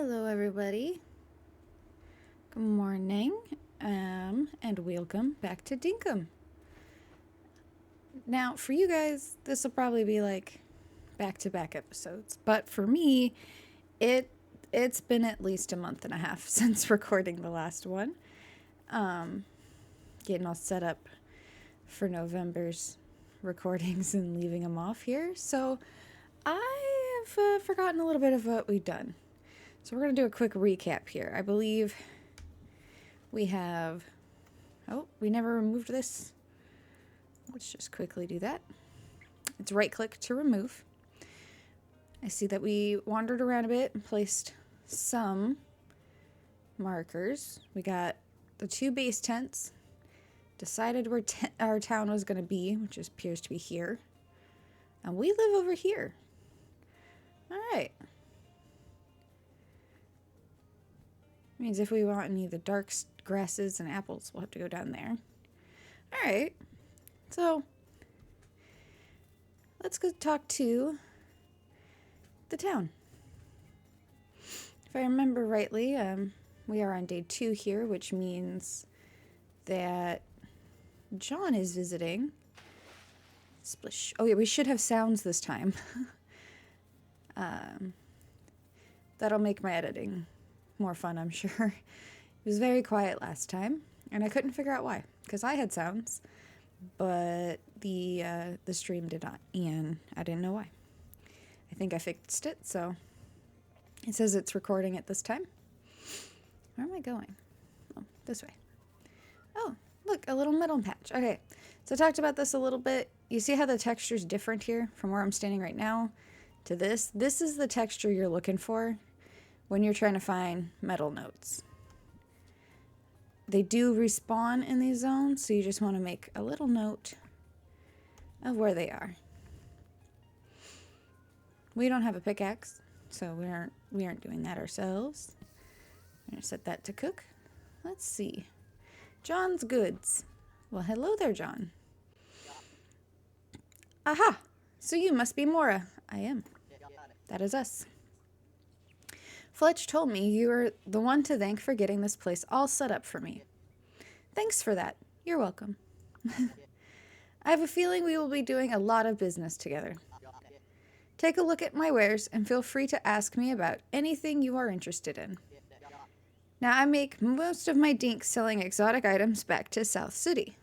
Hello, everybody. Good morning, and welcome back to Dinkum. Now, for you guys, this will probably be like back-to-back episodes, but for me, it's been at least a month and a half since recording the last one. Getting all set up for November's recordings and leaving them off here. So I have forgotten a little bit of what we've done. So we're going to do a quick recap here. I believe we have... Oh, we never removed this. Let's just quickly do that. It's right-click to remove. I see that we wandered around a bit and placed some markers. We got the 2 base tents. Decided where our town was going to be, which appears to be here. And we live over here. All right. Means if we want any of the dark grasses and apples, we'll have to go down there. All right. So let's go talk to the town. If I remember rightly, we are on day 2 here, which means that John is visiting. Splish. Oh yeah, we should have sounds this time. That'll make my editing more fun, I'm sure. It was very quiet last time, and I couldn't figure out why, because I had sounds, but the stream did not, and I didn't know why. I think I fixed it, so it says it's recording at this time. Where am I going? Oh, this way. Oh, look, a little middle patch. Okay, so I talked about this a little bit. You see how the texture's different here from where I'm standing right now to this? This is the texture you're looking for when you're trying to find metal notes. They do respawn in these zones, so you just want to make a little note of where they are. We don't have a pickaxe, so we aren't doing that ourselves. I'm gonna set that to cook. Let's see. John's goods. Well, hello there, John. Aha! So you must be Mora. I am. That is us. Fletch told me you were the one to thank for getting this place all set up for me. Thanks for that. You're welcome. I have a feeling we will be doing a lot of business together. Take a look at my wares and feel free to ask me about anything you are interested in. Now, I make most of my dinks selling exotic items back to South City.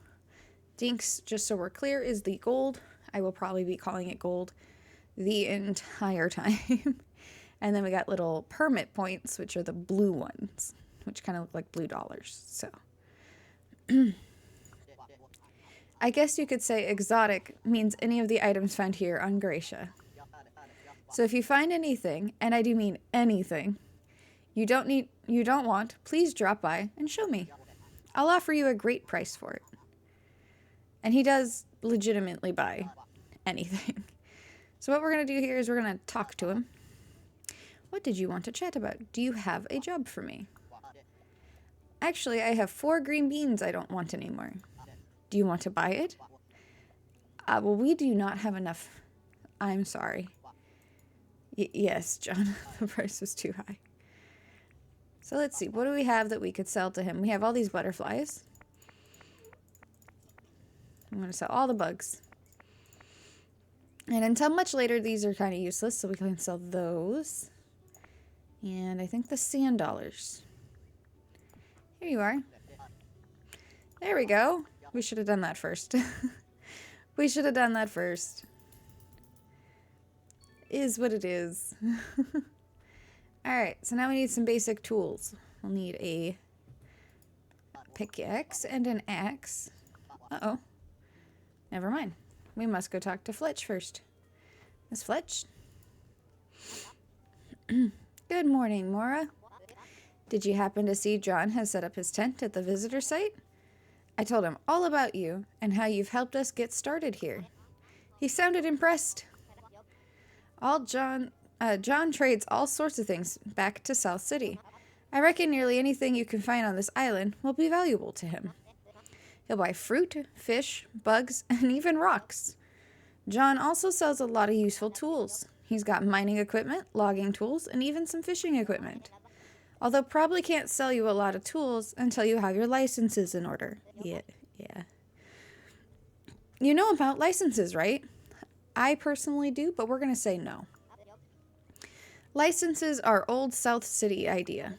Dinks, just so we're clear, is the gold. I will probably be calling it gold the entire time. And then we got little permit points, which are the blue ones, which kind of look like blue dollars. So I guess you could say exotic means any of the items found here on Gracia. So if you find anything, and I do mean anything, you don't want, please drop by and show me. I'll offer you a great price for it. And he does legitimately buy anything. So what we're going to do here is we're going to talk to him. What did you want to chat about? Do you have a job for me? Actually, I have 4 green beans I don't want anymore. Do you want to buy it? Well, we do not have enough. I'm sorry. Yes, John, the price was too high. So let's see, what do we have that we could sell to him? We have all these butterflies. I'm going to sell all the bugs. And until much later, these are kind of useless, so we can sell those. And I think the sand dollars. Here you are. There we go. We should have done that first. We should have done that first. Is what it is. Alright, so now we need some basic tools. We'll need a pickaxe and an axe. Uh-oh. Never mind. We must go talk to Fletch first. Miss Fletch? Good morning, Mora. Did you happen to see John has set up his tent at the visitor site? I told him all about you and how you've helped us get started here. He sounded impressed. John trades all sorts of things back to South City. I reckon nearly anything you can find on this island will be valuable to him. He'll buy fruit, fish, bugs, and even rocks. John also sells a lot of useful tools. He's got mining equipment, logging tools, and even some fishing equipment. Although probably can't sell you a lot of tools until you have your licenses in order. Yeah. You know about licenses, right? I personally do, but we're going to say no. Licenses are old South City idea.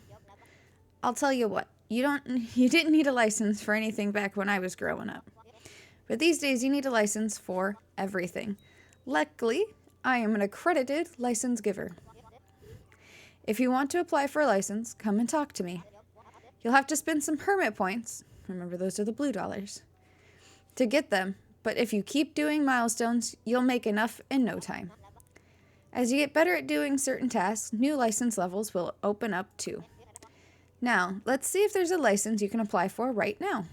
I'll tell you what, you didn't need a license for anything back when I was growing up. But these days you need a license for everything. Luckily, I am an accredited license giver. If you want to apply for a license, come and talk to me. You'll have to spend some permit points, remember those are the blue dollars, to get them, but if you keep doing milestones, you'll make enough in no time. As you get better at doing certain tasks, new license levels will open up too. Now, let's see if there's a license you can apply for right now.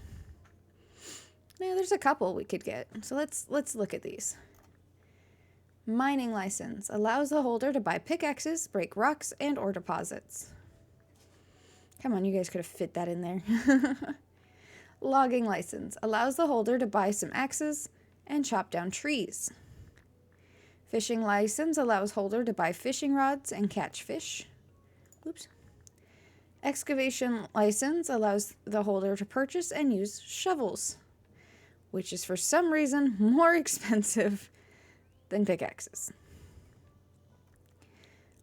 Now, there's a couple we could get, so let's look at these. Mining license allows the holder to buy pickaxes, break rocks, and ore deposits. Come on, you guys could have fit that in there. Logging license allows the holder to buy some axes and chop down trees. Fishing license allows holder to buy fishing rods and catch fish. Oops. Excavation license allows the holder to purchase and use shovels, which is for some reason more expensive than pickaxes.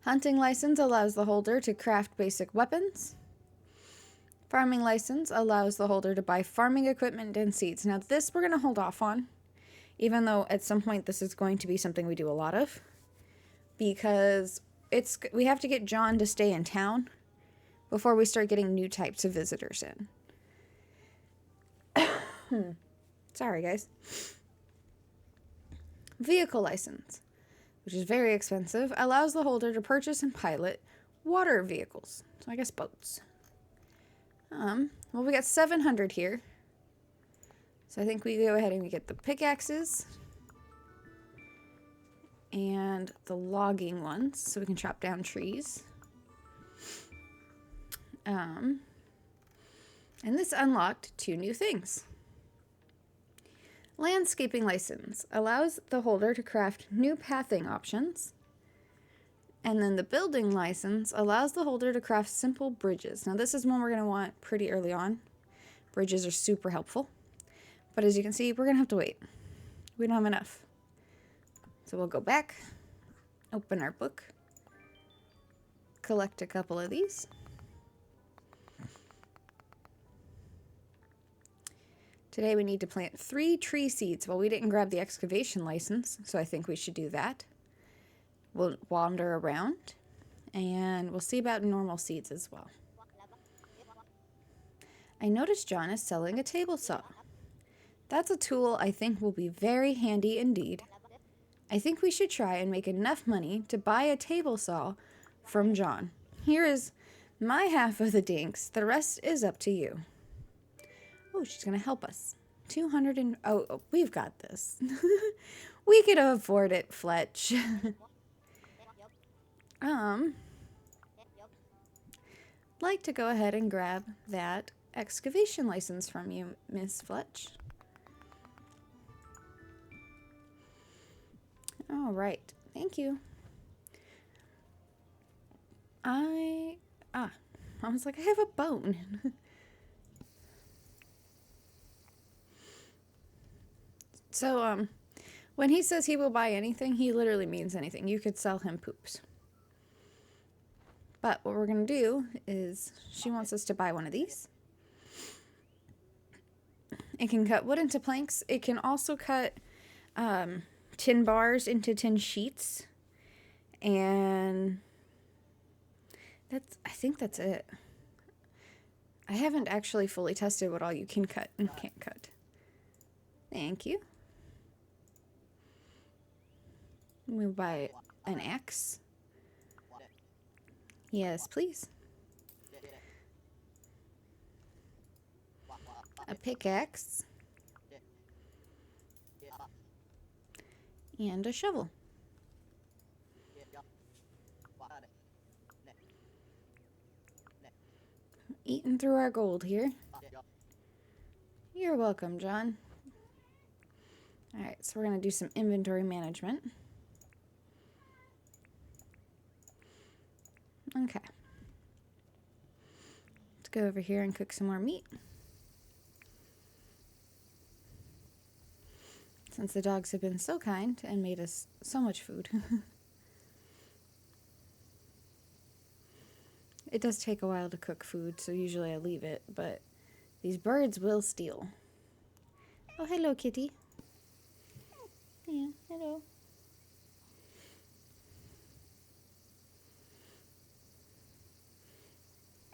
Hunting license allows the holder to craft basic weapons. Farming license allows the holder to buy farming equipment and seeds. Now this we're going to hold off on, even though at some point this is going to be something we do a lot of, because we have to get John to stay in town before we start getting new types of visitors in. Sorry, guys. Vehicle license, which is very expensive, allows the holder to purchase and pilot water vehicles. So I guess boats. Well, we got 700 here. So I think we go ahead and we get the pickaxes and the logging ones so we can chop down trees. And this unlocked 2 new things. Landscaping license allows the holder to craft new pathing options. And then the building license allows the holder to craft simple bridges. Now this is one we're going to want pretty early on. Bridges are super helpful. But as you can see, we're going to have to wait. We don't have enough. So we'll go back, open our book, collect a couple of these. Today we need to plant 3 tree seeds. Well, we didn't grab the excavation license, so I think we should do that. We'll wander around, and we'll see about normal seeds as well. I noticed John is selling a table saw. That's a tool I think will be very handy indeed. I think we should try and make enough money to buy a table saw from John. Here is my half of the dinks. The rest is up to you. Oh, she's going to help us. 200 and... Oh, we've got this. We could afford it, Fletch. Like to go ahead and grab that excavation license from you, Miss Fletch. All right. Thank you. I was like, I have a bone. So, when he says he will buy anything, he literally means anything. You could sell him poops. But what we're going to do is, she wants us to buy one of these. It can cut wood into planks. It can also cut tin bars into tin sheets. And I think that's it. I haven't actually fully tested what all you can cut and can't cut. Thank you. We'll buy an axe. Yes, please. A pickaxe. And a shovel. Eating through our gold here. You're welcome, John. Alright, so we're going to do some inventory management. Okay. go over here and cook some more meat. Since the dogs have been so kind and made us so much food. It does take a while to cook food, so usually I leave it, but these birds will steal. Oh, hello, kitty. Yeah, hello.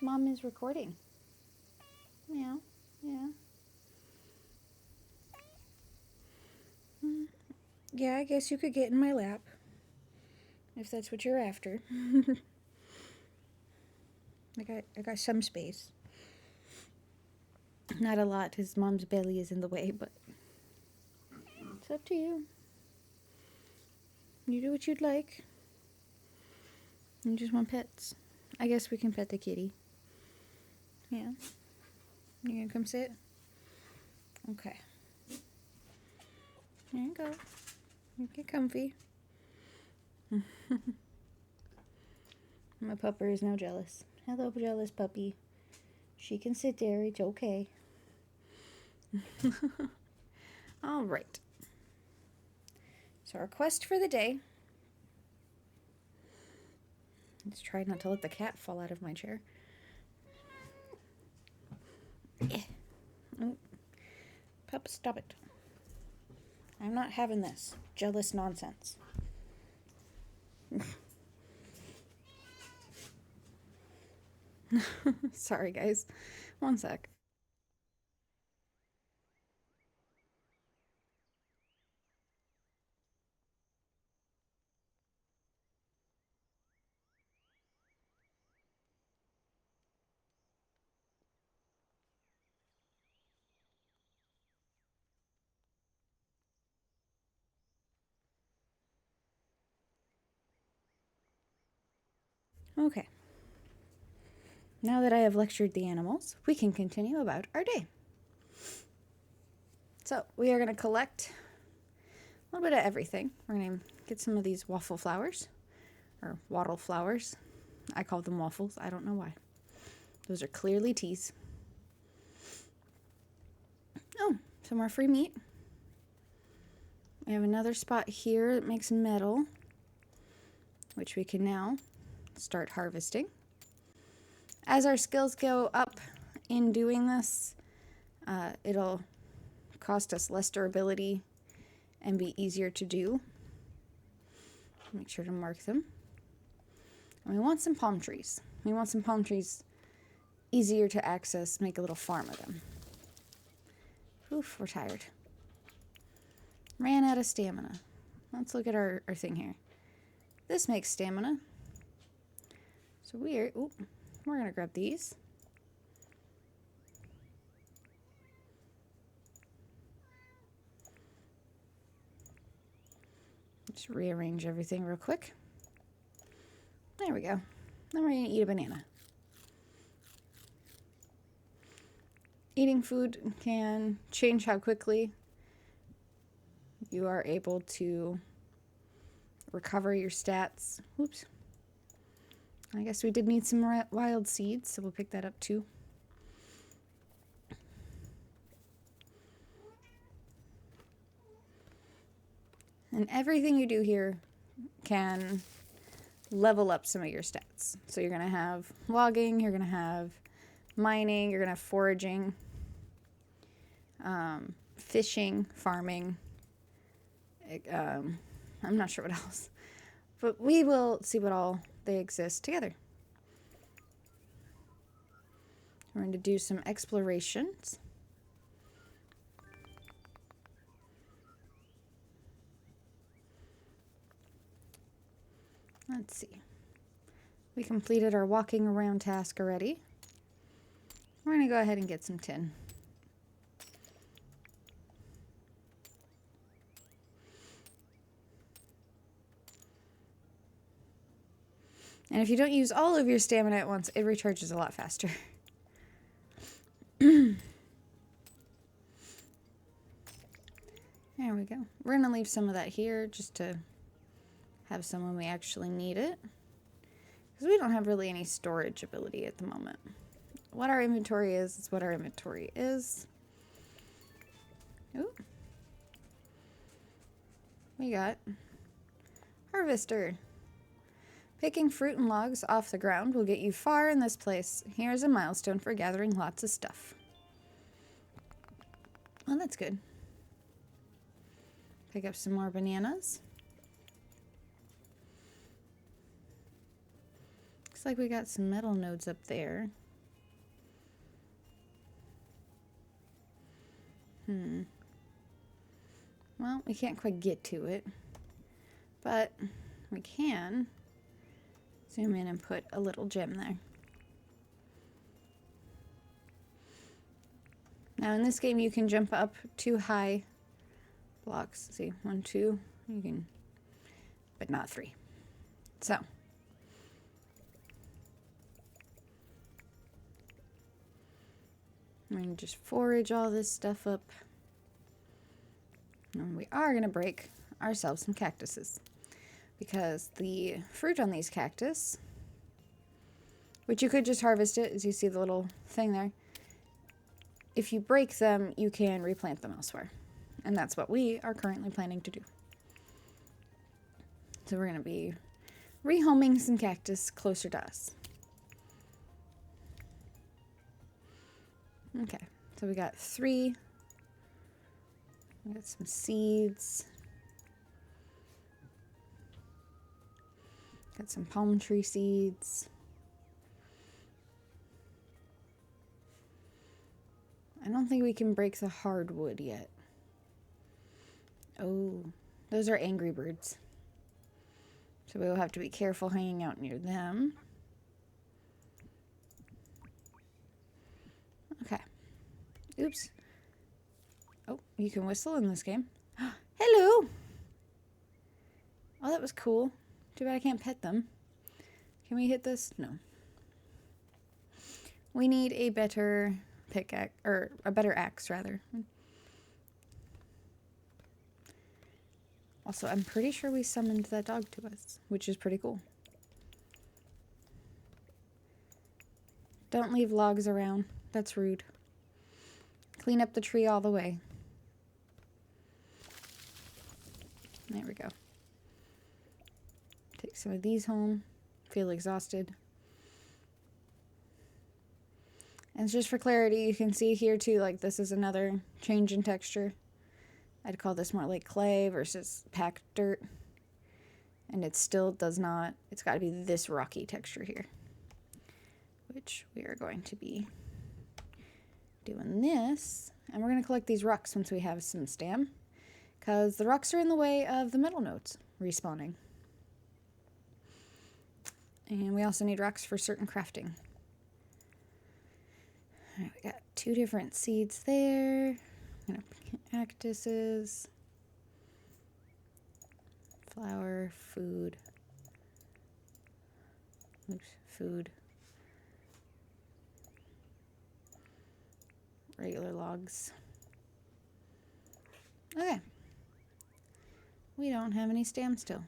Mom is recording. Meow, yeah. Yeah, I guess you could get in my lap, if that's what you're after. I got some space. Not a lot, his mom's belly is in the way, but it's up to you. You do what you'd like. You just want pets. I guess we can pet the kitty. Yeah. You gonna come sit? Okay. There you go. Get comfy. My pupper is now jealous. Hello, jealous puppy. She can sit there. It's okay. All right. So our quest for the day. Let's try not to let the cat fall out of my chair. Oh. Pup, stop it. I'm not having this jealous nonsense. Sorry, guys. One sec. Okay. Now that I have lectured the animals, we can continue about our day. So we are going to collect a little bit of everything. We're going to get some of these waffle flowers, or wattle flowers. I call them waffles. I don't know why. Those are clearly teas. Oh, some more free meat. We have another spot here that makes metal, which we can now start harvesting. As our skills go up in doing this, it'll cost us less durability and be easier to do. Make sure to mark them. And we want some palm trees. We want some palm trees easier to access, make a little farm of them. Oof, we're tired. Ran out of stamina. Let's look at our thing here. This makes stamina. So we're going to grab these. Just rearrange everything real quick. There we go. Then we're going to eat a banana. Eating food can change how quickly you are able to recover your stats. Whoops. I guess we did need some wild seeds, so we'll pick that up too. And everything you do here can level up some of your stats. So you're going to have logging, you're going to have mining, you're going to have foraging, fishing, farming. I'm not sure what else. But we will see what all they exist together. We're going to do some explorations. Let's see. We completed our walking around task already. We're going to go ahead and get some tin. And if you don't use all of your stamina at once, it recharges a lot faster. There we go. We're going to leave some of that here just to have some when we actually need it. Because we don't have really any storage ability at the moment. what our inventory is. It's what our inventory is. Ooh. We got harvester. Picking fruit and logs off the ground will get you far in this place. Here's a milestone for gathering lots of stuff. Well, that's good. Pick up some more bananas. Looks like we got some metal nodes up there. Well, we can't quite get to it, but we can zoom in and put a little gem there. Now in this game you can jump up 2 high blocks. See, 1, 2, you can, but not 3. So I'm going to just forage all this stuff up. And we are going to break ourselves some cactuses. Because the fruit on these cactus, which you could just harvest it, as you see the little thing there. If you break them, you can replant them elsewhere. And that's what we are currently planning to do. So we're going to be rehoming some cactus closer to us. Okay, so we got 3. We got some seeds. Got some palm tree seeds. I don't think we can break the hardwood yet. Oh, those are angry birds. So we'll have to be careful hanging out near them. Okay. Oops. Oh, you can whistle in this game. Hello! Oh, that was cool. Too bad I can't pet them. Can we hit this? No. We need a better pickaxe, or a better axe, rather. Also, I'm pretty sure we summoned that dog to us, which is pretty cool. Don't leave logs around. That's rude. Clean up the tree all the way. There we go. Take some of these home. Feel exhausted. And just for clarity, you can see here too, like this is another change in texture. I'd call this more like clay versus packed dirt. And it still does not, it's got to be this rocky texture here. Which we are going to be doing this. And we're going to collect these rocks once we have some stam. Because the rocks are in the way of the metal nodes respawning. And we also need rocks for certain crafting. Alright, we got 2 different seeds there. Cactuses. Flour, food. Oops, food. Regular logs. Okay. We don't have any stam still.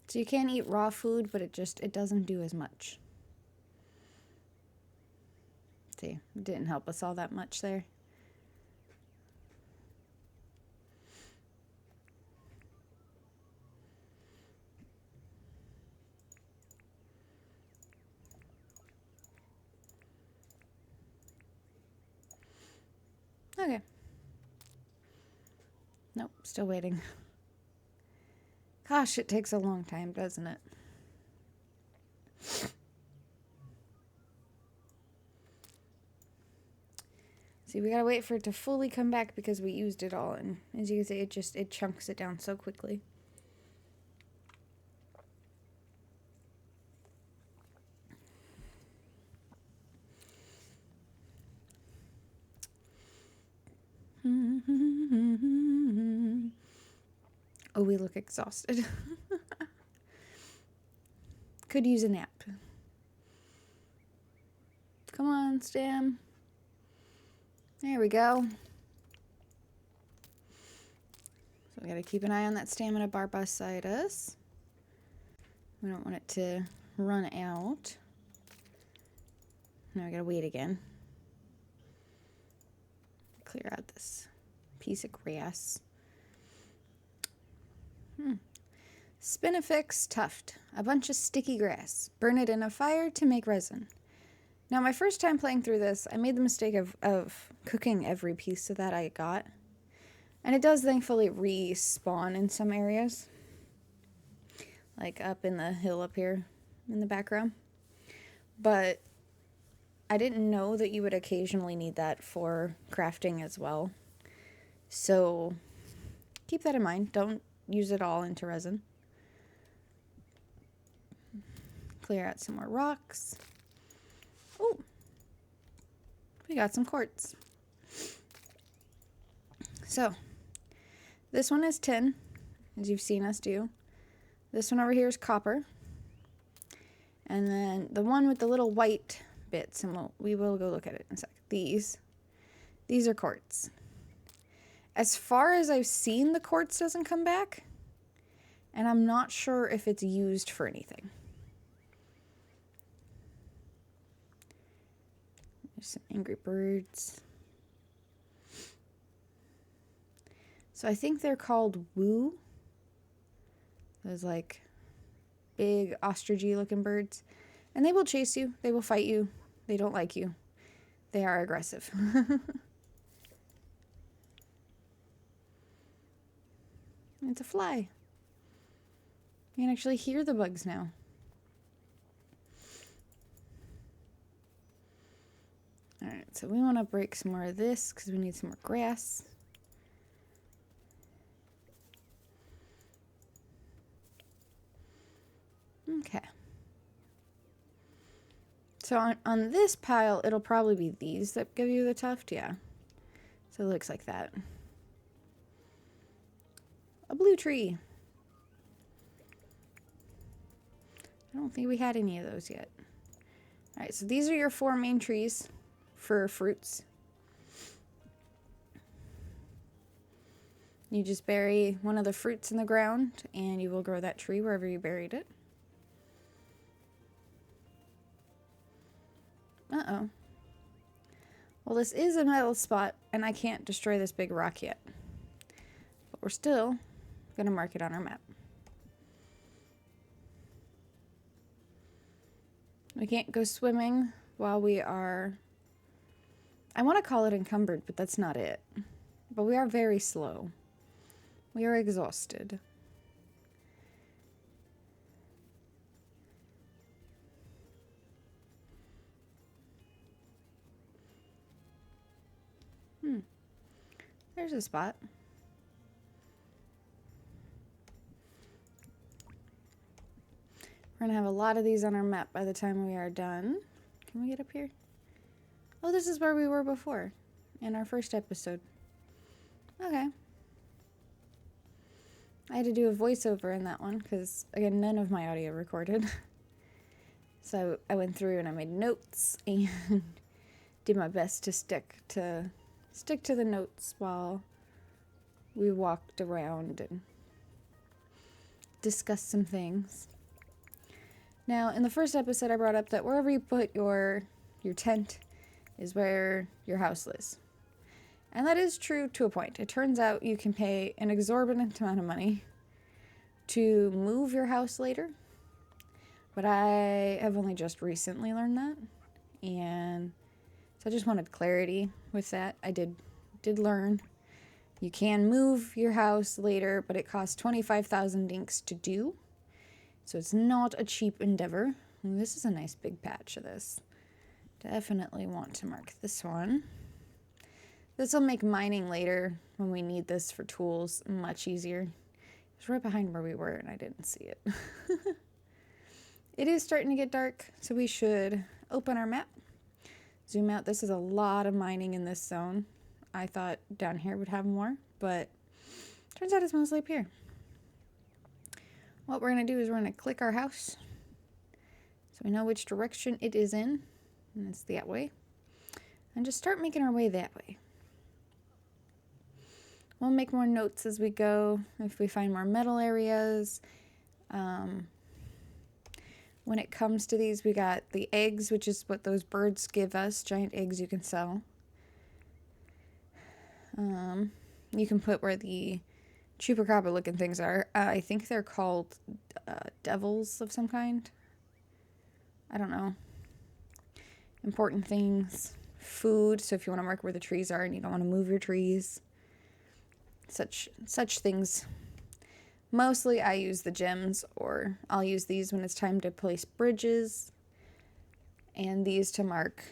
So you can eat raw food, but it doesn't do as much. See, it didn't help us all that much there. Okay. Nope, still waiting. Gosh, it takes a long time, doesn't it? See, we gotta wait for it to fully come back because we used it all, and as you can see, it chunks it down so quickly. Oh, we look exhausted. Could use a nap. Come on, Stam. There we go. So we gotta keep an eye on that stamina bar beside us. We don't want it to run out. Now I gotta wait again. Clear out this piece of grass. Spinifex tuft, a bunch of sticky grass. Burn it in a fire to make resin. Now, my first time playing through this, I made the mistake of cooking every piece that I got. And it does thankfully respawn in some areas. Like up in the hill up here in the background. But I didn't know that you would occasionally need that for crafting as well. So keep that in mind. Don't use it all into resin. Clear out some more rocks. Oh, we got some quartz. So, this one is tin, as you've seen us do. This one over here is copper. And then the one with the little white bits, and we will go look at it in a sec. These are quartz. As far as I've seen, the quartz doesn't come back. And I'm not sure if it's used for anything. There's some angry birds. So I think they're called woo. Those like big ostrichy looking birds. And they will chase you. They will fight you. They don't like you. They are aggressive. It's a fly. You can actually hear the bugs now. Alright, so we want to break some more of this because we need some more grass. Okay. So on this pile, it'll probably be these that give you the tuft, yeah. So it looks like that. A blue tree. I don't think we had any of those yet. Alright, so these are your 4 main trees for fruits. You just bury one of the fruits in the ground and you will grow that tree wherever you buried it. Uh-oh. Well, this is a metal spot and I can't destroy this big rock yet. But we're still going to mark it on our map. We can't go swimming while we are... I want to call it encumbered, but that's not it. But we are very slow. We are exhausted. There's a spot. We're going to have a lot of these on our map by the time we are done. Can we get up here? Oh, this is where we were before in our first episode. Okay. I had to do a voiceover in that one because, again, none of my audio recorded. So I went through and I made notes and did my best to stick to the notes while we walked around and discussed some things. Now, in the first episode, I brought up that wherever you put your tent is where your house lives. And that is true to a point. It turns out you can pay an exorbitant amount of money to move your house later. But I have only just recently learned that. And so I just wanted clarity with that. I did learn. You can move your house later, but it costs 25,000 dinks to do. So it's not a cheap endeavor. And this is a nice big patch of this. Definitely want to mark this one. This will make mining later when we need this for tools much easier. It's right behind where we were and I didn't see it. It is starting to get dark, so we should open our map. Zoom out. This is a lot of mining in this zone. I thought down here would have more, but turns out it's mostly up here. What we're going to do is we're going to click our house so we know which direction it is in, and it's that way, and just start making our way that way. We'll make more notes as we go if we find more metal areas. When it comes to these, we got the eggs, which is what those birds give us. Giant eggs you can sell. You can put where the chupacabra looking things are. I think they're called devils of some kind. I don't know. Important things. Food, so if you want to mark where the trees are and you don't want to move your trees. Such things. Mostly I use the gems, or I'll use these when it's time to place bridges, and these to mark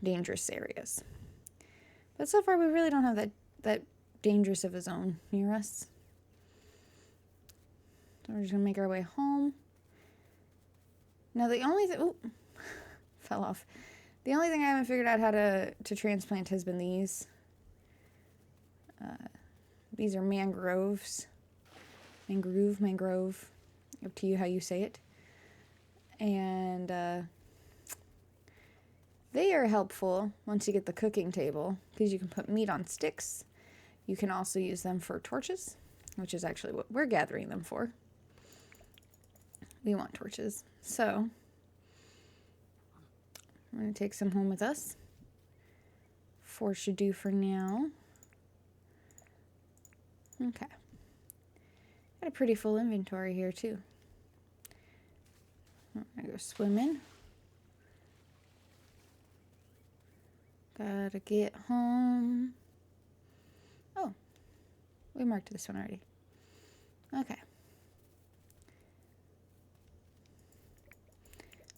dangerous areas. But so far we really don't have that dangerous of a zone near us. So we're just going to make our way home. Now the only thing... fell off. The only thing I haven't figured out how to transplant has been these. These are mangroves. Mangrove. Up to you how you say it. And they are helpful once you get the cooking table, because you can put meat on sticks. You can also use them for torches, which is actually what we're gathering them for. We want torches. So I'm going to take some home with us. 4 should do for now. Okay. Got a pretty full inventory here too. I'm going to go swimming. Gotta get home. Oh, we marked this one already. Okay.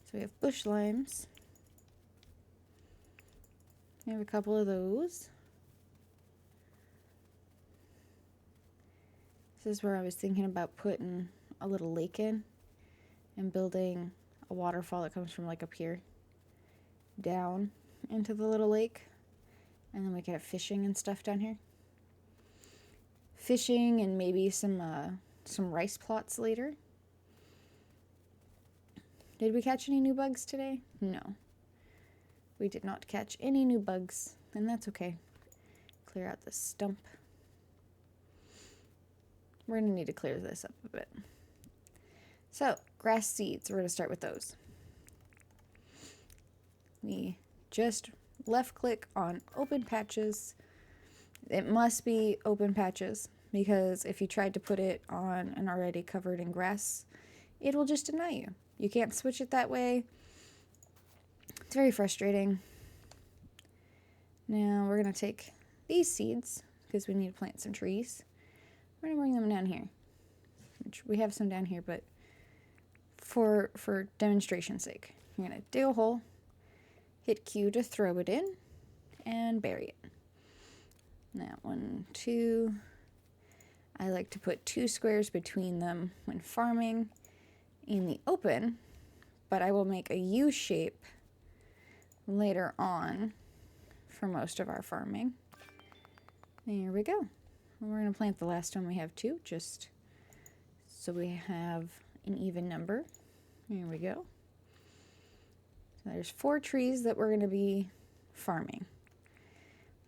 So we have bush limes. We have a couple of those. This is where I was thinking about putting a little lake in and building a waterfall that comes from like up here down into the little lake, and then we could have fishing and stuff down here. Fishing and maybe some rice plots later. Did we catch any new bugs today? No. We did not catch any new bugs, and that's okay. Clear out this stump. We're going to need to clear this up a bit. So, grass seeds, we're going to start with those. We just left click on open patches. It must be open patches, because if you tried to put it on an already covered in grass, it will just deny you. You can't switch it that way. It's very frustrating. Now we're going to take these seeds, because we need to plant some trees. We're going to bring them down here. Which we have some down here, but for demonstration's sake, you're going to dig a hole, hit Q to throw it in, and bury it. Now, 1, 2. I like to put 2 squares between them when farming in the open, but I will make a U shape later on for most of our farming. There we go. We're going to plant the last one we have too, just so we have an even number. There we go. So there's 4 trees that we're going to be farming.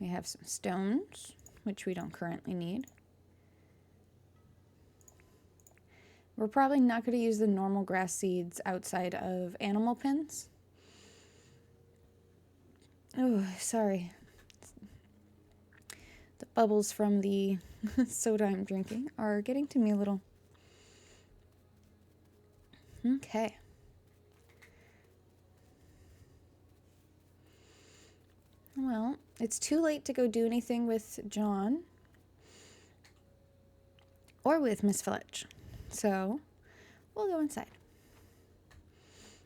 We have some stones, which we don't currently need. We're probably not going to use the normal grass seeds outside of animal pens. Oh, sorry. The bubbles from the soda I'm drinking are getting to me a little. Okay. Well, it's too late to go do anything with John or with Miss Fletch. So we'll go inside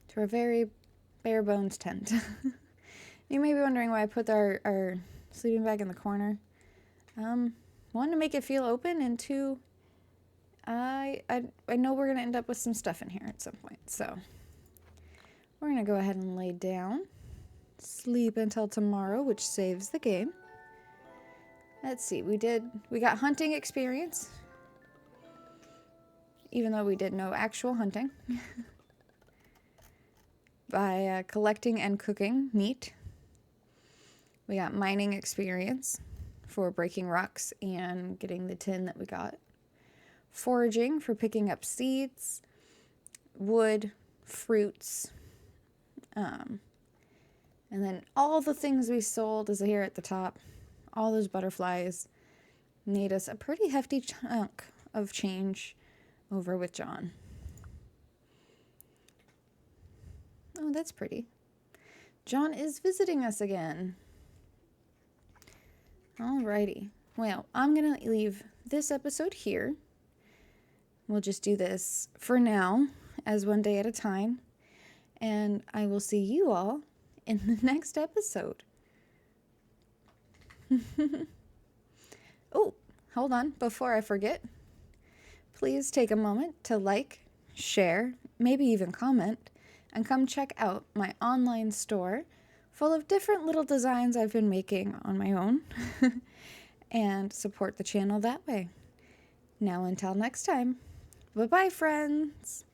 to our very bare bones tent. You may be wondering why I put our sleeping bag in the corner. One, to make it feel open, and 2, I know we're going to end up with some stuff in here at some point. So we're going to go ahead and lay down, sleep until tomorrow, which saves the game. Let's see, we got hunting experience, even though we did no actual hunting, by collecting and cooking meat. We got mining experience for breaking rocks and getting the tin that we got. Foraging for picking up seeds, wood, fruits, and then all the things we sold is here at the top. All those butterflies made us a pretty hefty chunk of change over with John. Oh, that's pretty. John is visiting us again. Alrighty. Well, I'm going to leave this episode here. We'll just do this for now, as one day at a time. And I will see you all in the next episode. Oh, hold on. Before I forget, please take a moment to like, share, maybe even comment, and come check out my online store full of different little designs I've been making on my own and support the channel that way. Now until next time, bye-bye, friends.